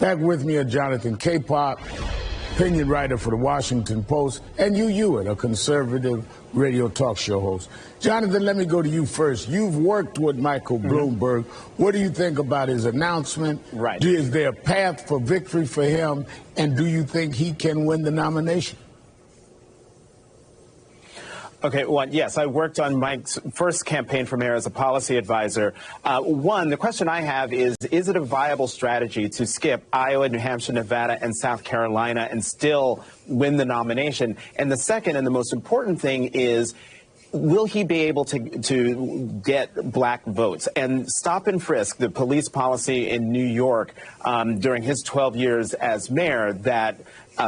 Back with me are Jonathan Capehart, opinion writer for the Washington Post, and Hugh Hewitt, a conservative radio talk show host. Jonathan, let me go to you first. You've worked with Michael Bloomberg. What do you think about his announcement? Right. Is there a path for victory for him? And do you think he can win the nomination? Okay, well, yes, I worked on Mike's first campaign for mayor as a policy advisor. The question I have is it a viable strategy to skip Iowa, New Hampshire, Nevada, and South Carolina and still win the nomination? And the second and the most important thing is, will he be able to get black votes? And stop and frisk, the police policy in New York during his 12 years as mayor that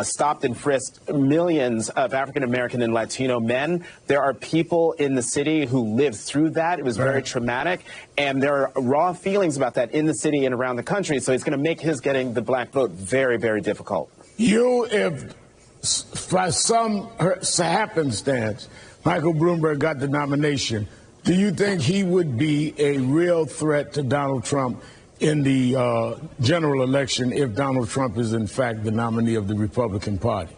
stopped and frisked millions of African-American and Latino men. There are people in the city who lived through that. It was very traumatic. And there are raw feelings about that in the city and around the country. So it's going to make his getting the black vote very, very difficult. If by some happenstance Michael Bloomberg got the nomination, do you think he would be a real threat to Donald Trump in the general election if Donald Trump is, in fact, the nominee of the Republican Party?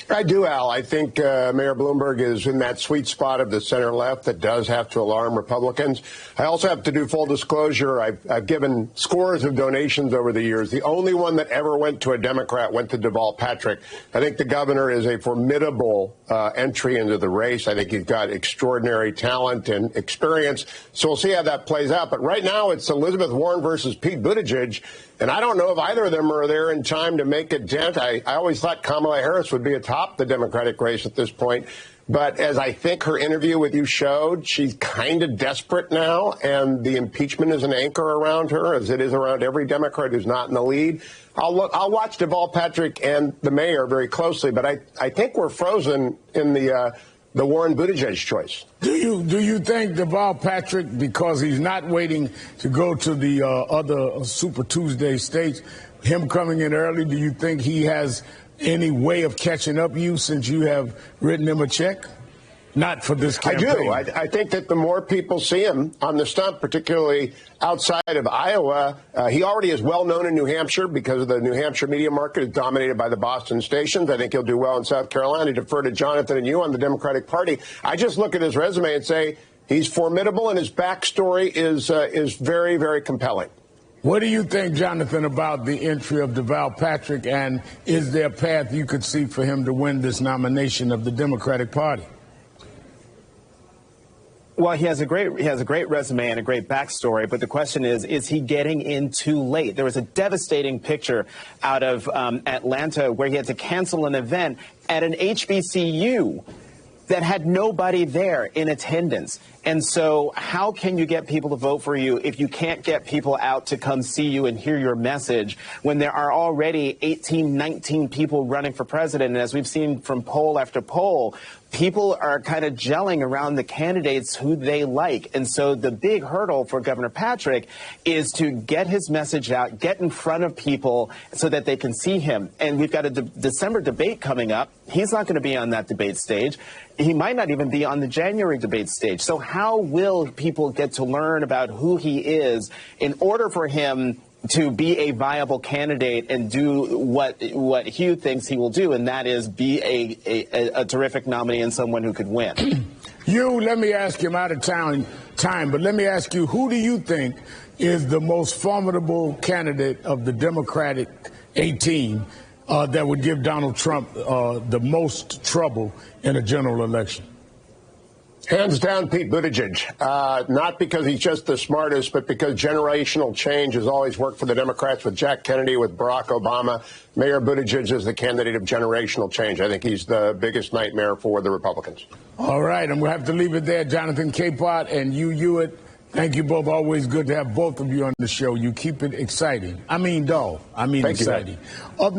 I do, Al. I think Mayor Bloomberg is in that sweet spot of the center-left that does have to alarm Republicans. I also have to do full disclosure. I've given scores of donations over the years. The only one that ever went to a Democrat went to Deval Patrick. I think the governor is a formidable entry into the race. I think he's got extraordinary talent and experience. So we'll see how that plays out. But right now it's Elizabeth Warren versus Pete Buttigieg. And I don't know if either of them are there in time to make a dent. I always thought Kamala Harris would be atop the Democratic race at this point. But as I think her interview with you showed, she's kind of desperate now. And the impeachment is an anchor around her, as it is around every Democrat who's not in the lead. I'll watch Deval Patrick and the mayor very closely. But I think we're frozen in the Warren Buttigieg choice. Do you think Deval Patrick, because he's not waiting to go to the other Super Tuesday states, him coming in early, do you think he has any way of catching up you since you have written him a check? Not for this campaign. I do. I think that the more people see him on the stump, particularly outside of Iowa, he already is well known in New Hampshire because of the New Hampshire media market is dominated by the Boston stations. I think he'll do well in South Carolina. I defer to Jonathan and you on the Democratic Party. I just look at his resume and say he's formidable, and his backstory is very, very compelling. What do you think, Jonathan, about the entry of Deval Patrick, and is there a path you could see for him to win this nomination of the Democratic Party? Well, he has a great resume and a great backstory, but the question is he getting in too late? There was a devastating picture out of Atlanta where he had to cancel an event at an HBCU that had nobody there in attendance. And so how can you get people to vote for you if you can't get people out to come see you and hear your message when there are already 18, 19 people running for president? And as we've seen from poll after poll, people are kind of gelling around the candidates who they like. And so the big hurdle for Governor Patrick is to get his message out, get in front of people so that they can see him. And we've got a December debate coming up. He's not going to be on that debate stage. He might not even be on the January debate stage. So how will people get to learn about who he is in order for him to be a viable candidate and do what Hugh thinks he will do, and that is be a terrific nominee and someone who could win? Hugh, let me ask you, I'm out of time, but let me ask you, who do you think is the most formidable candidate of the Democratic 18 that would give Donald Trump the most trouble in a general election? Hands down, Pete Buttigieg. Not because he's just the smartest, but because generational change has always worked for the Democrats with Jack Kennedy, with Barack Obama. Mayor Buttigieg is the candidate of generational change. I think he's the biggest nightmare for the Republicans. All right, and we'll have to leave it there. Jonathan Capehart and Hugh Hewitt, thank you both. Always good to have both of you on the show. You keep it exciting. I mean, dull. I mean, exciting. Up next.